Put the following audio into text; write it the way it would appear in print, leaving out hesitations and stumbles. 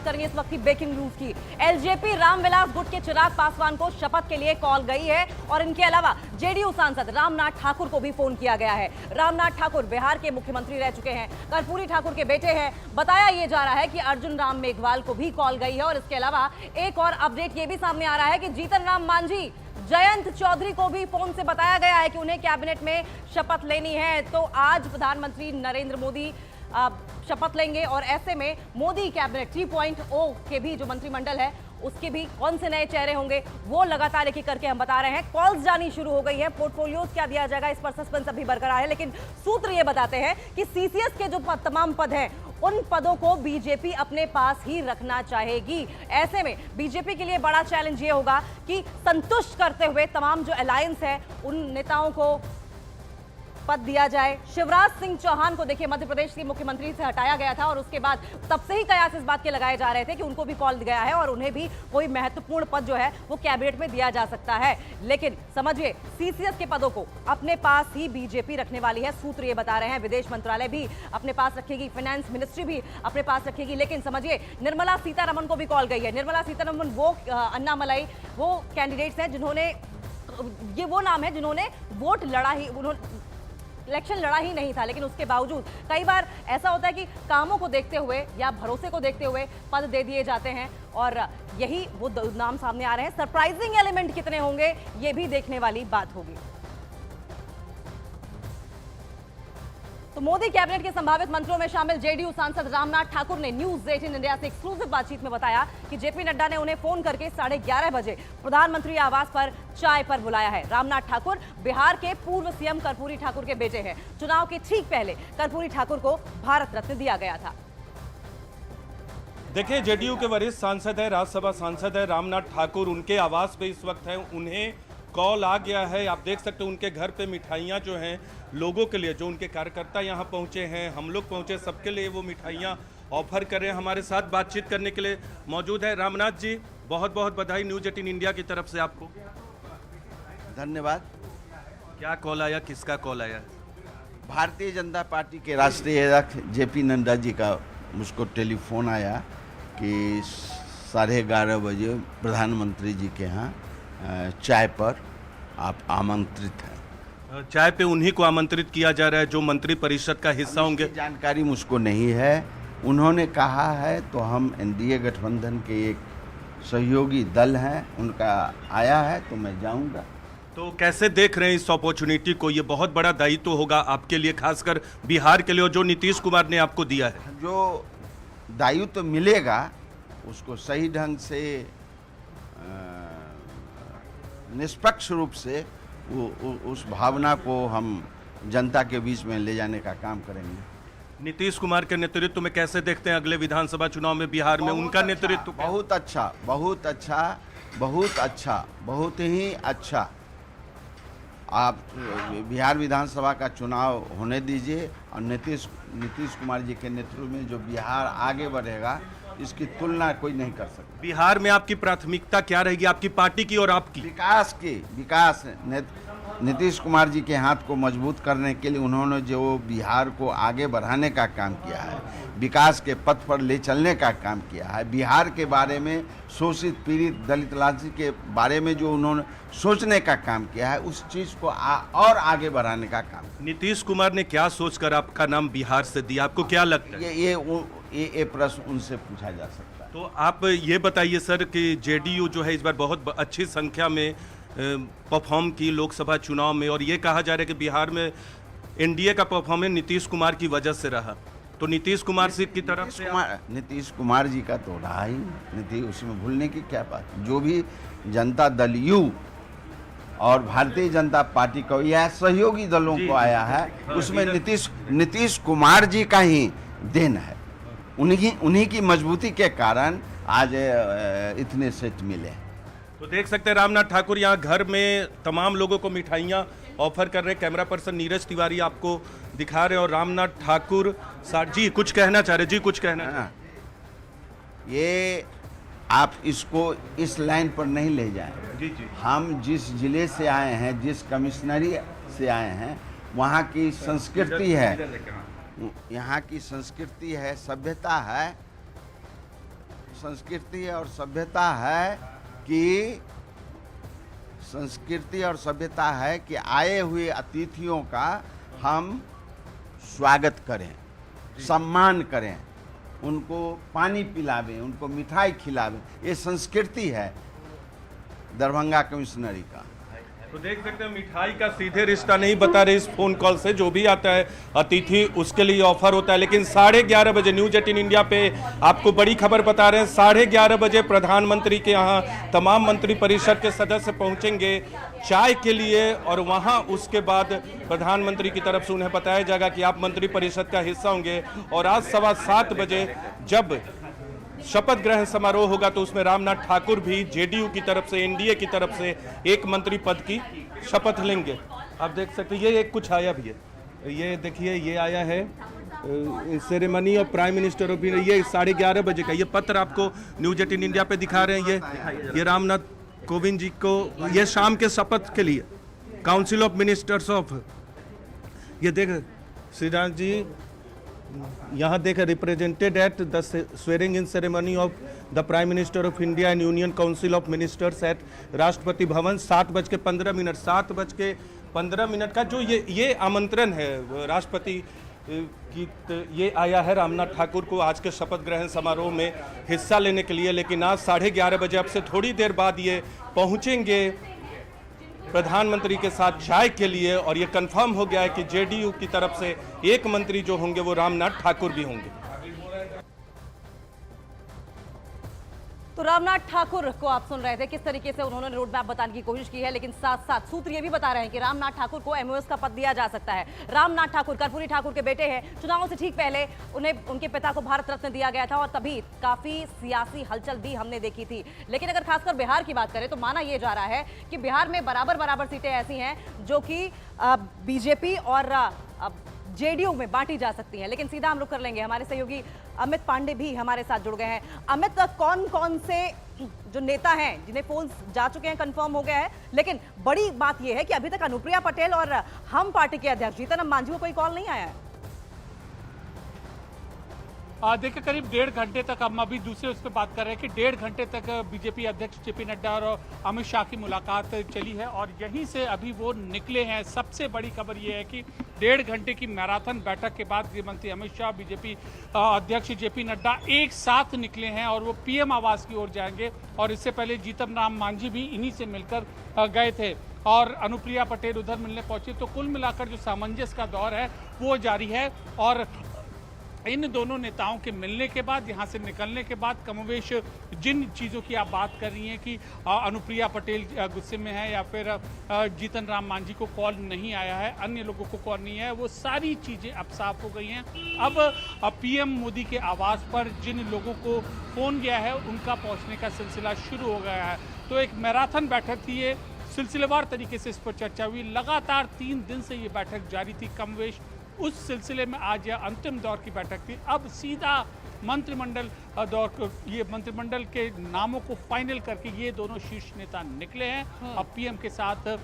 करेंगे इस वक्त की ब्रेकिंग न्यूज की। एलजेपी रामविलास गुट के चिराग पासवान को शपथ के लिए कॉल गई है और इनके अलावा जेडीयू सांसद रामनाथ ठाकुर को भी फोन किया गया है। रामनाथ ठाकुर बिहार के मुख्यमंत्री रह चुके हैं, कर्पूरी ठाकुर के बेटे हैं। बताया यह जा रहा है कि अर्जुन राम मेघवाल को भी कॉल गई है और इसके अलावा एक और अपडेट ये भी सामने आ रहा है कि जीतन राम मांझी, जयंत चौधरी को भी फोन से बताया गया है कि उन्हें कैबिनेट में शपथ लेनी है। तो आज प्रधानमंत्री नरेंद्र मोदी शपथ लेंगे और ऐसे में मोदी कैबिनेट 3.0 के भी जो मंत्रिमंडल है उसके भी कौन से नए चेहरे होंगे वो लगातार एक एक करके हम बता रहे हैं। कॉल्स जानी शुरू हो गई है, पोर्टफोलियोज क्या दिया जाएगा इस पर सस्पेंस अभी बरकरार है, लेकिन सूत्र ये बताते हैं कि सीसीएस के जो तमाम पद हैं उन पदों को बीजेपी अपने पास ही रखना चाहेगी। ऐसे में बीजेपी के लिए बड़ा चैलेंज ये होगा कि संतुष्ट करते हुए तमाम जो अलायंस है उन नेताओं को पद दिया जाए। शिवराज सिंह चौहान को देखिए मध्य प्रदेश के मुख्यमंत्री से हटाया गया था और उसके बाद तब से ही कयास इस बात के लगाए जा रहे थे कि उनको भी कॉल गया है और उन्हें भी कोई महत्वपूर्ण पद जो है वो कैबिनेट में दिया जा सकता है। लेकिन समझिए सीसीएस के पदों को अपने पास ही बीजेपी रखने वाली है, सूत्र ये बता रहे हैं। विदेश मंत्रालय भी अपने पास रखेगी, फाइनेंस मिनिस्ट्री भी अपने पास रखेगी। लेकिन समझिए निर्मला सीतारमण को भी कॉल गई है। निर्मला सीतारमण वो अन्नामलाई वो कैंडिडेट्स हैं जिन्होंने, ये वो नाम है जिन्होंने वोट लड़ा ही, उन्होंने इलेक्शन लड़ा ही नहीं था, लेकिन उसके बावजूद कई बार ऐसा होता है कि कामों को देखते हुए या भरोसे को देखते हुए पद दे दिए जाते हैं और यही वो नाम सामने आ रहे हैं। सरप्राइजिंग एलिमेंट कितने होंगे ये भी देखने वाली बात होगी। तो मोदी कैबिनेट के संभावित मंत्रियों में शामिल जेडीयू सांसद रामनाथ ठाकुर ने न्यूज 18 इंडिया से एक्सक्लूसिव बातचीत में बताया कि जेपी नड्डा ने उन्हें फोन करके 11:30 बजे प्रधानमंत्री आवास पर चाय पर बुलाया है। रामनाथ ठाकुर बिहार के पूर्व सीएम कर्पूरी ठाकुर के बेटे हैं। चुनाव के ठीक पहले कर्पूरी ठाकुर को भारत रत्न दिया गया था। देखिए, जेडीयू के वरिष्ठ सांसद है, राज्यसभा सांसद है रामनाथ ठाकुर, उनके आवास पे इस वक्त है। उन्हें कॉल आ गया है। आप देख सकते हैं उनके घर पे मिठाइयाँ जो हैं लोगों के लिए, जो उनके कार्यकर्ता यहाँ पहुँचे हैं, हम लोग पहुँचे, सबके लिए वो मिठाइयाँ ऑफर कर रहे हैं। हमारे साथ बातचीत करने के लिए मौजूद है रामनाथ जी। बहुत बहुत बधाई न्यूज 18 इंडिया की तरफ से आपको। धन्यवाद। क्या कॉल आया, किसका कॉल आया? भारतीय जनता पार्टी के राष्ट्रीय अध्यक्ष जेपी नड्डा जी का मुझको टेलीफोन आया कि 11:30 बजे प्रधानमंत्री जी के यहाँ चाय पर आप आमंत्रित हैं। चाय पे उन्हीं को आमंत्रित किया जा रहा है जो मंत्री परिषद का हिस्सा होंगे? जानकारी मुझको नहीं है। उन्होंने कहा है तो हम एनडीए गठबंधन के एक सहयोगी दल हैं, उनका आया है तो मैं जाऊंगा। तो कैसे देख रहे हैं इस अपॉर्चुनिटी को? ये बहुत बड़ा दायित्व होगा आपके लिए, खासकर बिहार के लिए, और जो नीतीश कुमार ने आपको दिया है। जो दायित्व मिलेगा उसको सही ढंग से निष्पक्ष रूप से उस भावना को हम जनता के बीच में ले जाने का काम करेंगे। नीतीश कुमार के नेतृत्व में कैसे देखते हैं अगले विधानसभा चुनाव में बिहार में उनका नेतृत्व? बहुत अच्छा, बहुत अच्छा, बहुत अच्छा, बहुत ही अच्छा। आप बिहार विधानसभा का चुनाव होने दीजिए और नीतीश कुमार जी के नेतृत्व में जो बिहार आगे बढ़ेगा इसकी तुलना कोई नहीं कर सकता। बिहार में आपकी प्राथमिकता क्या रहेगी, आपकी पार्टी की और आपकी? विकास। नीतीश कुमार जी के हाथ को मजबूत करने के लिए उन्होंने जो बिहार को आगे बढ़ाने का काम किया है, विकास के पथ पर ले चलने का काम किया है, बिहार के बारे में शोषित पीड़ित दलित लांछित के बारे में जो उन्होंने सोचने का काम किया है, उस चीज़ को और आगे बढ़ाने का काम। नीतीश कुमार ने क्या सोचकर आपका नाम बिहार से दिया, आपको क्या लगता है? ये प्रश्न उनसे पूछा जा सकता है। तो आप ये बताइए सर कि जेडीयू जो है इस बार बहुत अच्छी संख्या में परफॉर्म की लोकसभा चुनाव में, और ये कहा जा रहा है कि बिहार में एनडीए का परफॉर्मेंस नीतीश कुमार की वजह से रहा। तो नीतीश कुमार से की तरफ से नीतीश कुमार जी का तो रहा ही, नीतीश उसमें भूलने की क्या बात। जो भी जनता दल यू और भारतीय जनता पार्टी को या सहयोगी दलों को आया है, उसमें नीतीश कुमार जी का ही देन है। उन्हीं की मजबूती के कारण आज इतने सीट मिले। तो देख सकते हैं रामनाथ ठाकुर यहाँ घर में तमाम लोगों को मिठाइयाँ ऑफर कर रहे हैं। कैमरा पर्सन नीरज तिवारी आपको दिखा रहे हैं और रामनाथ ठाकुर जी कुछ कहना चाह रहे? जी कुछ कहना? ये आप इसको इस लाइन पर नहीं ले जाएं। जी। हम जिस जिले से आए हैं, जिस कमिश्नरी से आए हैं, वहाँ की संस्कृति है, यहाँ की संस्कृति है, सभ्यता है, संस्कृति और सभ्यता है कि आए हुए अतिथियों का हम स्वागत करें, सम्मान करें, उनको पानी पिलावें, उनको मिठाई खिलावें। ये संस्कृति है दरभंगा कमिश्नरी का। तो देख सकते हैं मिठाई का सीधे रिश्ता नहीं बता रहे इस फोन कॉल से। जो भी आता है अतिथि उसके लिए ऑफर होता है। लेकिन 11:30 बजे न्यूज 18 इंडिया पे आपको बड़ी खबर बता रहे हैं। 11:30 बजे प्रधानमंत्री के यहाँ तमाम मंत्री परिषद के सदस्य पहुंचेंगे चाय के लिए, और वहां उसके बाद प्रधानमंत्री की तरफ से उन्हें बताया जाएगा कि आप मंत्री परिषद का हिस्सा होंगे। और आज 7:15 बजे जब शपथ ग्रहण समारोह होगा तो उसमें रामनाथ ठाकुर भी जेडीयू की तरफ से, एनडीए की तरफ से एक मंत्री पद की शपथ लेंगे। आप देख सकते हैं ये एक कुछ आया भी है, ये देखिए ये आया है ceremony of prime minister of India. ये 11:30 बजे का ये पत्र आपको न्यूज 18 इंडिया पे दिखा रहे हैं। ये रामनाथ कोविंद जी को ये शाम के शपथ के लिए काउंसिल ऑफ मिनिस्टर्स ऑफ, ये देख श्रीराम जी यहाँ देखें represented at the swearing in ceremony of the prime minister of India and union council of ministers at Rashtrapati Bhavan. 7:15 7:15 का जो ये आमंत्रण है राष्ट्रपति की, ये आया है रामनाथ ठाकुर को आज के शपथ ग्रहण समारोह में हिस्सा लेने के लिए। लेकिन आज 11:30 बजे अब से थोड़ी देर बाद ये पहुंचेंगे प्रधानमंत्री के साथ चाय के लिए, और ये कंफर्म हो गया है कि जेडीयू की तरफ से एक मंत्री जो होंगे वो रामनाथ ठाकुर भी होंगे। तो रामनाथ ठाकुर को आप सुन रहे थे किस तरीके से उन्होंने रोड मैप बताने की कोशिश की है, लेकिन साथ साथ सूत्र ये भी बता रहे हैं कि रामनाथ ठाकुर को एमओएस का पद दिया जा सकता है। रामनाथ ठाकुर कर्पूरी ठाकुर के बेटे हैं। चुनावों से ठीक पहले उन्हें उनके पिता को भारत रत्न दिया गया था और तभी काफी सियासी हलचल भी हमने देखी थी। लेकिन अगर खासकर बिहार की बात करें तो माना यह जा रहा है कि बिहार में बराबर सीटें ऐसी हैं जो कि बीजेपी और जेडीयू में बांटी जा सकती हैं। लेकिन सीधा हम रुक कर लेंगे, हमारे सहयोगी अमित पांडे भी हमारे साथ जुड़ गए हैं। अमित, कौन कौन से जो नेता हैं जिन्हें फोन जा चुके हैं, कंफर्म हो गया है, लेकिन बड़ी बात यह है कि अभी तक अनुप्रिया पटेल और हम पार्टी के अध्यक्ष जीतन राम मांझी को कोई कॉल नहीं आया है। देखिए करीब 1.5 घंटे तक, हम अभी दूसरे उस पर बात कर रहे हैं कि 1.5 घंटे तक बीजेपी अध्यक्ष जेपी नड्डा और अमित शाह की मुलाकात चली है और यहीं से अभी वो निकले हैं। सबसे बड़ी खबर ये है कि 1.5 घंटे की मैराथन बैठक के बाद गृह मंत्री अमित शाह, बीजेपी अध्यक्ष जेपी नड्डा एक साथ निकले हैं और वो पीएम आवास की ओर जाएंगे। और इससे पहले जीतन राम मांझी भी इन्हीं से मिलकर गए थे और अनुप्रिया पटेल उधर मिलने पहुंची। तो कुल मिलाकर जो सामंजस्य का दौर है वो जारी है और इन दोनों नेताओं के मिलने के बाद, यहाँ से निकलने के बाद, कमोवेश जिन चीज़ों की आप बात कर रही हैं कि अनुप्रिया पटेल गुस्से में है या फिर जीतन राम मांझी को कॉल नहीं आया है, अन्य लोगों को कॉल नहीं है, वो सारी चीज़ें अब साफ हो गई हैं। अब पीएम मोदी के आवास पर जिन लोगों को फ़ोन गया है उनका पहुँचने का सिलसिला शुरू हो गया है। तो एक मैराथन बैठक थी, ये सिलसिलेवार तरीके से इस पर चर्चा हुई। लगातार 3 दिन से ये बैठक जारी थी कमोवेश। उस सिलसिले में आज यह अंतिम दौर की बैठक थी। अब सीधा मंत्रिमंडल दौर, ये मंत्रिमंडल के नामों को फाइनल करके ये दोनों शीर्ष नेता निकले हैं। अब पीएम के साथ